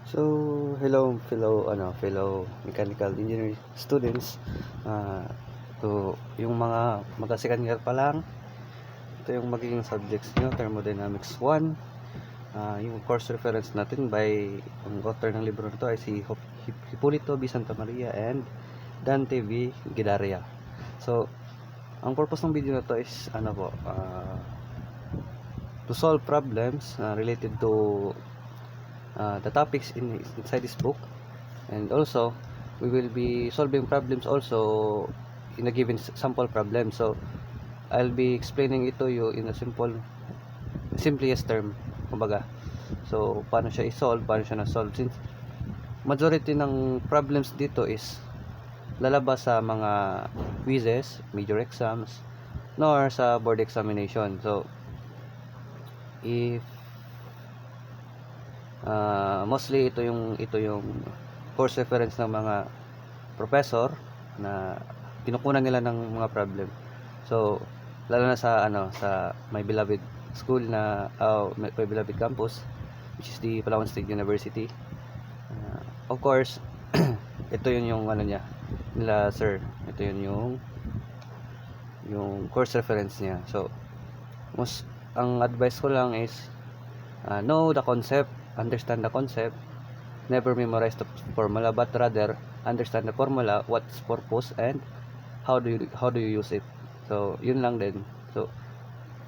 So, fellow mechanical engineering students. Ah, yung mga magka-second year pa lang, ito yung magiging subjects nyo, Thermodynamics 1. Yung course reference natin ang author ng libro na to ay si Hipolito B. Santa Maria and Dante V. Guidaria. So, ang purpose ng video na to is to solve problems related to the topics inside this book, and also we will be solving problems also in a given sample problem. So I'll be explaining it to you in a simplest term, kumbaga. So paano siya i-solve, paano siya na-solve, since majority ng problems dito is lalabas sa mga quizzes, major exams, nor sa board examination. So if mostly ito yung course reference ng mga professor na kinukunan nila ng mga problem. So lalo na sa my beloved school my beloved campus, which is the Palawan State University. Of course, ito yun yung niya nila, sir. Ito yun yung course reference niya. So ang advice ko lang is know the concept, understand the concept, never memorize the formula, but rather understand the formula, what's purpose, and how do you use it. So yun lang din. So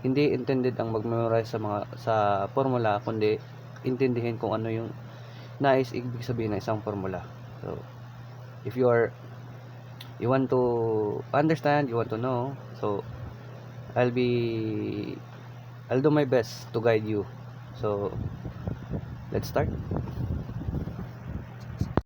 hindi intended ang mag-memorize sa formula, kundi intindihin kung ano yung nais ibig sabihin ng isang formula. So if you want to understand, you want to know, so I'll do my best to guide you. So let's start.